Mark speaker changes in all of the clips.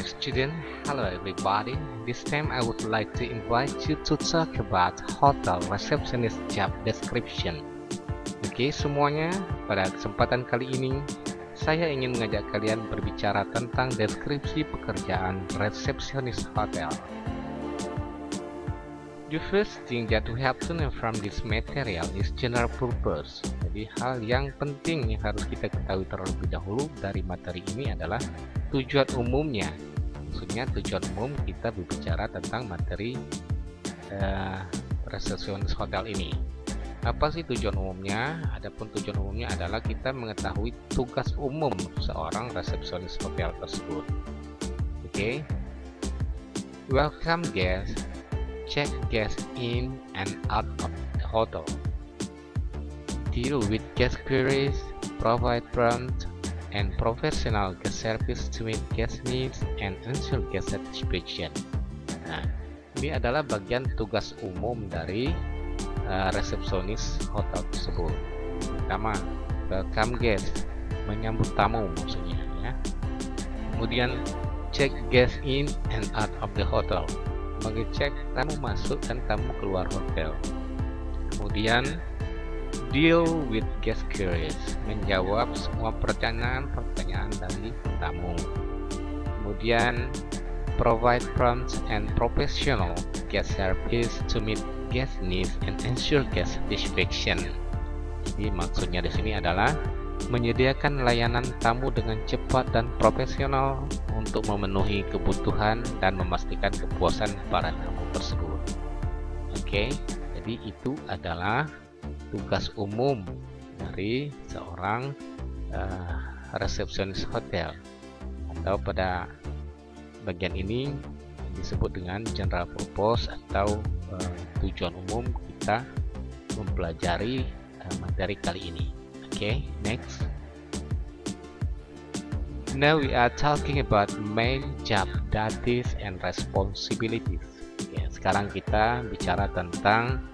Speaker 1: student. Hello everybody. This time I would like to invite you to talk about hotel receptionist job description. Oke, semuanya, pada kesempatan kali ini saya ingin mengajak kalian berbicara tentang deskripsi pekerjaan resepsionis hotel. The first thing that we have to know from this material is general purpose. Jadi hal yang penting yang harus kita ketahui terlebih dahulu dari materi ini adalah tujuan umumnya. Maksudnya tujuan umum kita berbicara tentang materi resepsionis hotel ini. Apa sih tujuan umumnya? Adapun tujuan umumnya adalah kita mengetahui tugas umum seorang resepsionis hotel tersebut. Oke. Welcome guests. Check guests in and out of the hotel. Deal with guest queries, provide prompt and professional guest service to meet guest needs and ensure guest satisfaction. Nah, ini adalah bagian tugas umum dari resepsionis hotel tersebut. Pertama, welcome guest, menyambut tamu maksudnya ya. Kemudian check guest in and out of the hotel, mengecek tamu masuk dan tamu keluar hotel. Kemudian deal with guest queries, menjawab semua pertanyaan dari tamu. Kemudian provide prompt and professional guest service to meet guest needs and ensure guest satisfaction. Jadi maksudnya di sini adalah menyediakan layanan tamu dengan cepat dan profesional untuk memenuhi kebutuhan dan memastikan kepuasan para tamu tersebut. Oke, jadi itu adalah tugas umum dari seorang resepsionis hotel, atau pada bagian ini disebut dengan general purpose atau tujuan umum kita mempelajari materi kali ini. Okay, next. Now we are talking about main job duties and responsibilities. Ya, sekarang kita bicara tentang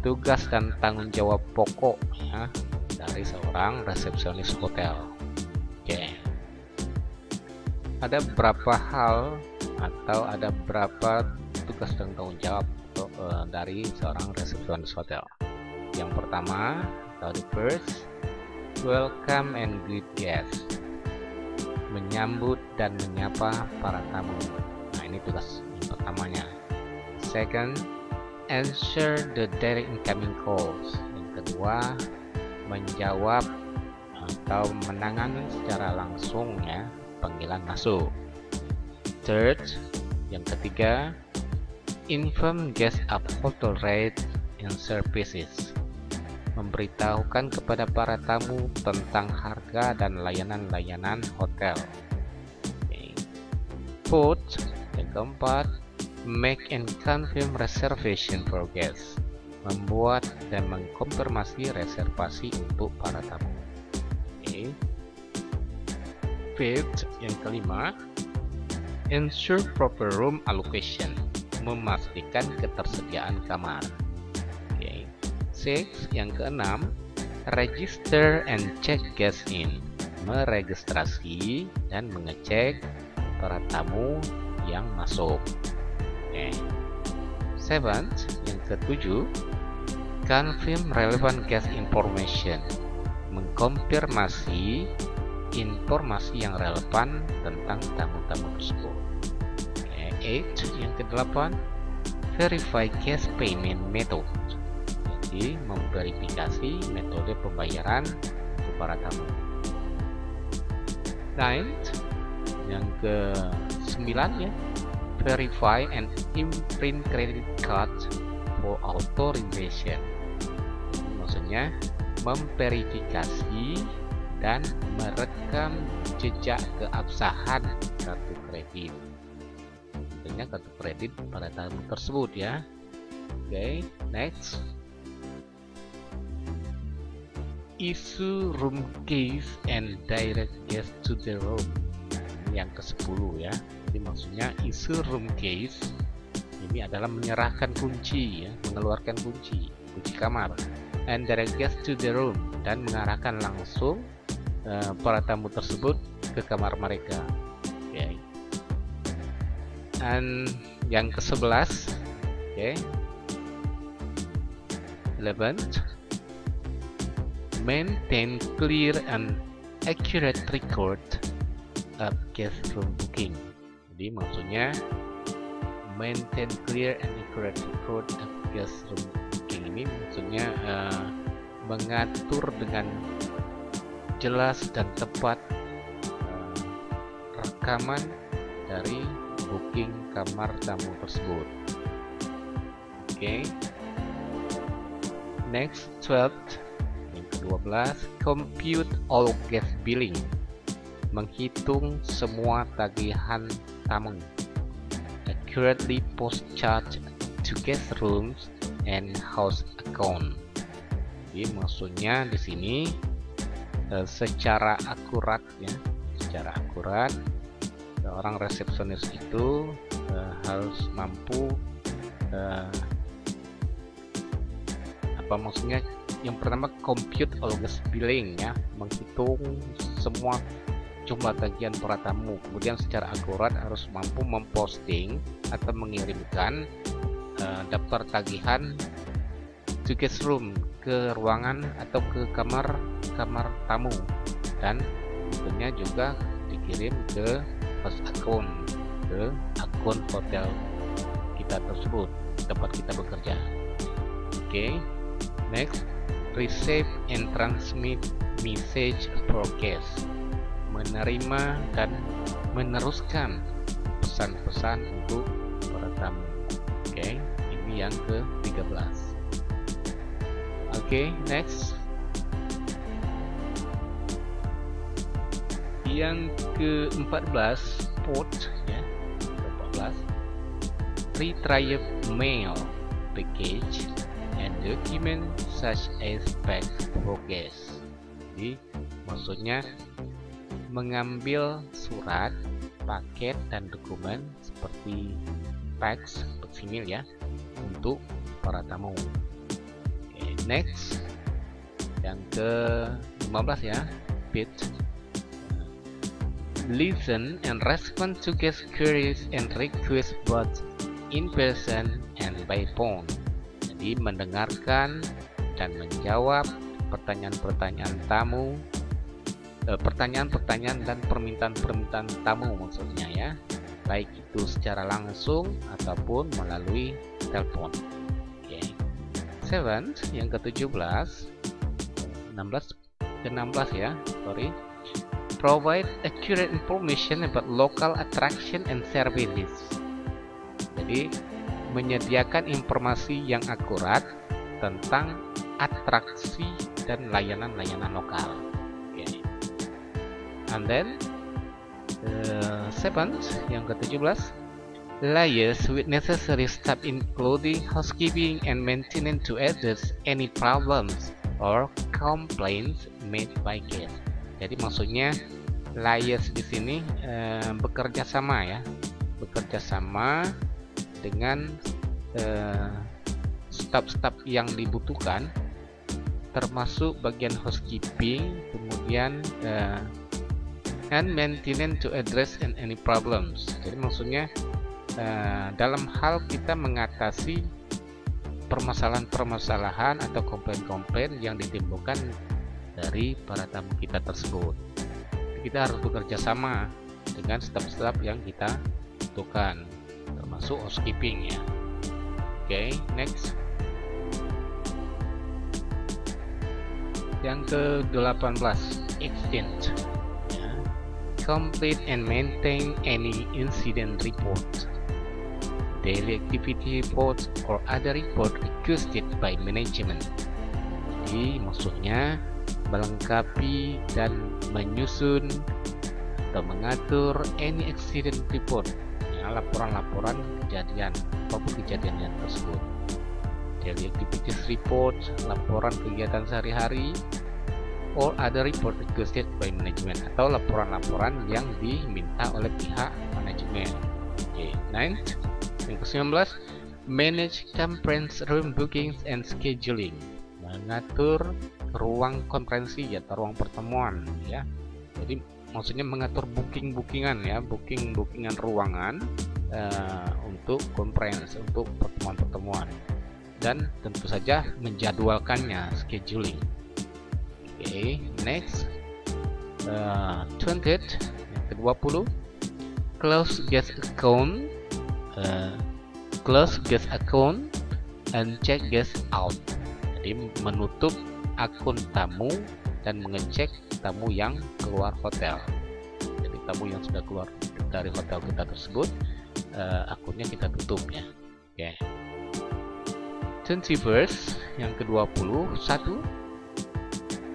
Speaker 1: tugas dan tanggung jawab pokok ya, dari seorang resepsionis hotel. Oke. Ada beberapa hal atau ada beberapa tugas dan tanggung jawab dari seorang resepsionis hotel. Yang pertama, atau the first, welcome and greet guests, menyambut dan menyapa para tamu. Nah, ini tugas yang pertamanya. Second, answer the direct incoming calls. Yang kedua, menjawab atau menangani secara langsung ya panggilan masuk. Third, yang ketiga, inform guests of hotel rates and services, memberitahukan kepada para tamu tentang harga dan layanan-layanan hotel. Okay. Fourth, yang keempat, make and confirm reservation for guests, membuat dan mengkonfirmasi reservasi untuk para tamu. Okay. Fifth, yang kelima, ensure proper room allocation, memastikan ketersediaan kamar. Okay. Six, yang keenam, register and check guests in, meregistrasi dan mengecek para tamu yang masuk. Okay. Seventh, yang ketujuh, confirm relevant guest information, mengkonfirmasi informasi yang relevan tentang tamu-tamu tersebut. Okay. Eight, yang kedelapan, verify guest payment method, jadi memverifikasi metode pembayaran untuk para tamu. Ninth, yang ke-9 ya, verify and imprint credit card for authorization. Maksudnya memverifikasi dan merekam jejak keabsahan kartu kredit. Tentunya kartu kredit pada tamu tersebut ya. Oke, next. Issue room keys and direct guests to the room. Ini yang ke-10 ya. Jadi maksudnya issue room keys ini adalah menyerahkan kunci ya, mengeluarkan kunci kamar, and direct guests to the room, dan mengarahkan langsung para tamu tersebut ke kamar mereka. Okay. Dan yang ke-11, oke, 11, maintain clear and accurate record of guest room booking. Jadi maksudnya maintain clear and accurate record of guest room booking ini maksudnya mengatur dengan jelas dan tepat rekaman dari booking kamar tamu tersebut. Oke. Next, 12, yang ke-12, compute all guest billing, menghitung semua tagihan tamu, accurately post charge to guest rooms and house account. Jadi maksudnya di sini secara akurat ya, secara akurat seorang resepsionis itu harus mampu maksudnya yang pertama compute all guest billing ya, menghitung semua jumlah tagihan para tamu, kemudian secara akurat harus mampu memposting atau mengirimkan daftar tagihan to guest room, ke ruangan atau ke kamar tamu, dan tentunya juga dikirim ke host account, ke akun hotel kita tersebut tempat kita bekerja. Oke. Next, receive and transmit message for guests, menerima dan meneruskan pesan-pesan untuk para tamu. Oke, ini yang ke-13. Oke, next, yang ke-14, port ya, ke-14, retrieve mail package and document such as packs for guests. Jadi maksudnya mengambil surat, paket dan dokumen seperti packs, faksimil ya, untuk para tamu. Okay, next, yang ke-15 ya, bit, listen and respond to guest queries and requests both in person and by phone. Jadi mendengarkan dan menjawab pertanyaan-pertanyaan tamu, pertanyaan-pertanyaan dan permintaan-permintaan tamu maksudnya ya, baik itu secara langsung ataupun melalui telepon. Oke. 7, yang ke-17, 16 ya, sorry. Provide accurate information about local attraction and services. Jadi menyediakan informasi yang akurat tentang atraksi dan layanan-layanan lokal. Okay. And then 7, yang ke-17, liaise with necessary staff including housekeeping and maintenance to address any problems or complaints made by guests. Jadi maksudnya liaise di sini bekerja sama ya, bekerja sama dengan staf-staf yang dibutuhkan, termasuk bagian housekeeping, kemudian and maintenance to address any problems. Jadi maksudnya dalam hal kita mengatasi permasalahan-permasalahan atau komplain-komplain yang ditimbulkan dari para tamu kita tersebut. Kita harus bekerja sama dengan staf-staf yang kita butuhkan, termasuk housekeeping ya. Oke, next. Yang ke-18, exchange ya. Complete and maintain any incident report, daily activity report or other report requested by management. Jadi maksudnya melengkapi dan menyusun atau mengatur any accident report, laporan-laporan kejadian apapun kejadiannya tersebut. Daily activities report, laporan kegiatan sehari-hari, or other report requested by management, atau laporan-laporan yang diminta oleh pihak manajemen. Okay. 9, yang ke-19, manage conference room bookings and scheduling, mengatur ruang konferensi atau ruang pertemuan ya. Jadi maksudnya mengatur bookingan ya, bookingan ruangan untuk conference, untuk pertemuan-pertemuan, dan tentu saja menjadwalkannya, scheduling. Oke, next 20th, yang ke-20, close guest account, close guest account and check guest out. Jadi menutup akun tamu dan mengecek tamu yang keluar hotel. Jadi tamu yang sudah keluar dari hotel kita tersebut, akunnya kita tutup ya. Oke. 21st, yang ke-21,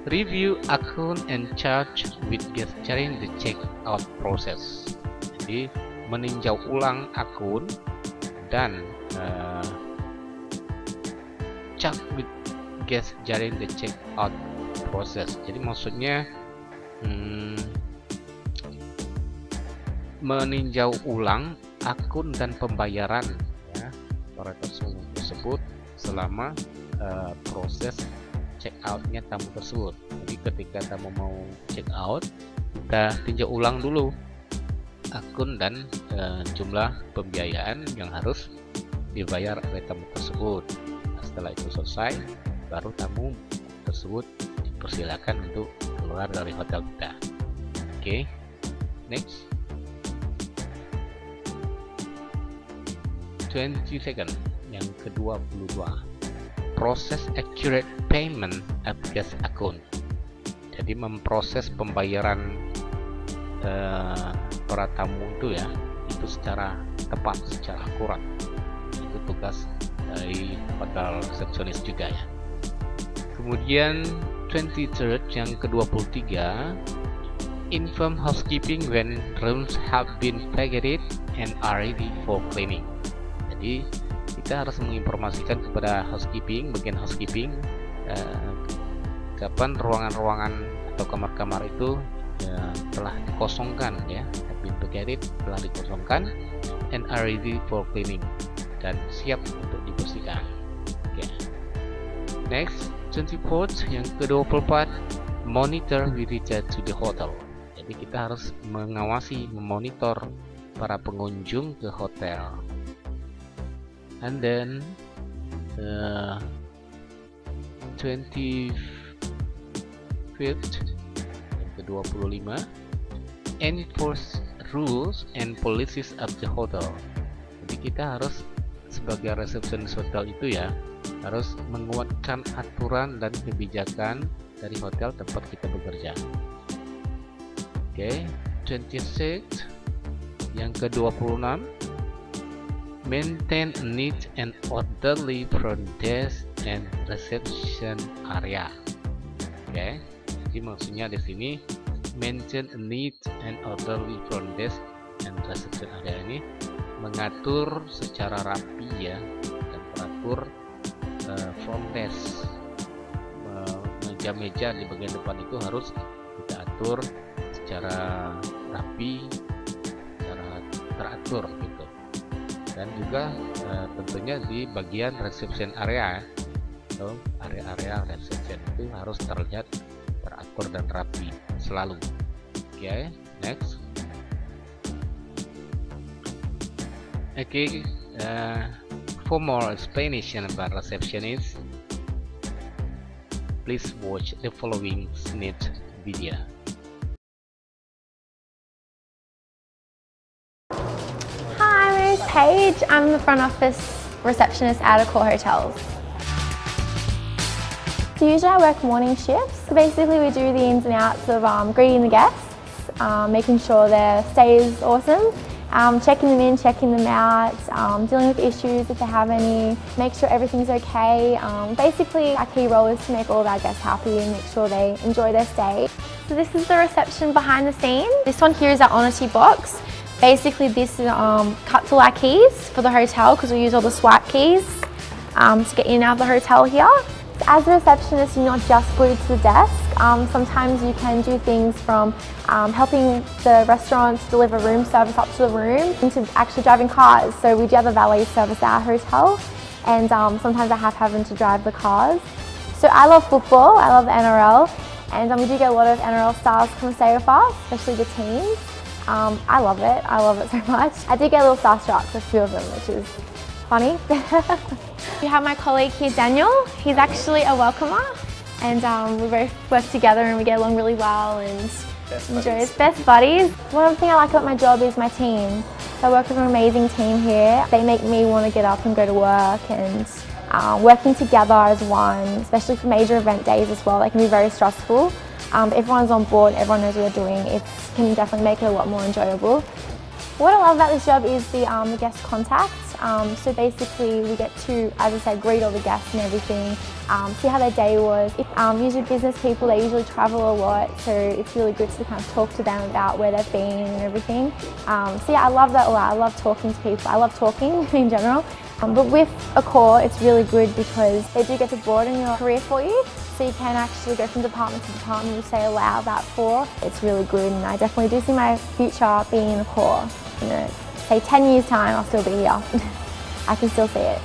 Speaker 1: review account and charge with guest during the check out process. Jadi meninjau ulang akun dan charge with guest during the check out process. Jadi maksudnya meninjau ulang akun dan pembayaran ya operator tersebut selama proses check outnya tamu tersebut. Jadi ketika tamu mau check out, kita tinjau ulang dulu akun dan jumlah pembiayaan yang harus dibayar oleh tamu tersebut. Nah, setelah itu selesai, baru tamu tersebut dipersilakan untuk keluar dari hotel kita. Oke, next 22nd, yang ke-22, proses accurate payment at guest account. Jadi memproses pembayaran para tamu itu ya, itu secara tepat, secara akurat. Itu tugas dari hotel resepsionis juga ya. Kemudian 23rd, yang ke-23, inform housekeeping when rooms have been vacated and are ready for cleaning. Jadi kita harus menginformasikan kepada housekeeping, bagian housekeeping, kapan ruangan-ruangan atau kamar-kamar itu telah dikosongkan ya, have been vacated, telah dikosongkan, and are ready for cleaning, dan siap untuk dibersihkan. Okay. Next 24th, yang ke-24, monitor visitor to the hotel. Jadi kita harus mengawasi, memonitor para pengunjung ke hotel. And then 25th, yang ke-25, enforce rules and policies of the hotel. Jadi kita harus sebagai resepsionis hotel itu ya, harus menguatkan aturan dan kebijakan dari hotel tempat kita bekerja. Oke, 26th, yang ke-26, maintain a neat and orderly front desk and reception area. Oke, jadi maksudnya di sini maintain a neat and orderly front desk and reception area ini mengatur secara rapi ya, dan teratur front desk, meja-meja di bagian depan itu harus kita atur secara rapi, secara teratur gitu. Dan juga tentunya di bagian reception area atau area-area reception itu harus terlihat teratur dan rapi selalu. Oke, next. Okay, for more explanation about receptionists, please watch the following snippet video.
Speaker 2: Paige, I'm the front office receptionist at Accor Hotels. So usually I work morning shifts. So basically we do the ins and outs of greeting the guests, making sure their stay is awesome, checking them in, checking them out, dealing with issues if they have any, make sure everything's okay. Basically our key role is to make all of our guests happy and make sure they enjoy their stay. So this is the reception behind the scenes. This one here is our Onity box. Basically this is cuts all our keys for the hotel because we use all the swipe keys to get in and out of the hotel here. So as a receptionist, you're not just glued to the desk. Sometimes you can do things from helping the restaurants deliver room service up to the room into actually driving cars. So we do have a valet service at our hotel, and sometimes I have having to drive the cars. So I love football, I love the NRL, and we do get a lot of NRL stars come stay with us, especially the teams. I love it so much. I did get a little starstruck with a few of them, which is funny. We have my colleague here, Daniel. He's actually a welcomer, and we both work together and we get along really well and enjoy his best buddies. One thing I like about my job is my team. So I work with an amazing team here. They make me want to get up and go to work, and working together as one, especially for major event days as well, they can be very stressful. But everyone's on board, everyone knows what they're doing. It can definitely make it a lot more enjoyable. What I love about this job is the guest contact. So basically we get to, as I said, greet all the guests and everything, see how their day was. Usually business people, they usually travel a lot, so it's really good to kind of talk to them about where they've been and everything. So yeah, I love that a lot. I love talking to people. I love talking in general. But with Accor, it's really good because they do get to broaden your career for you. So you can actually go from department to department, you say allow that for. It's really good, and I definitely do see my future being in Accor. You know, say 10 years time, I'll still be here. I can still see it.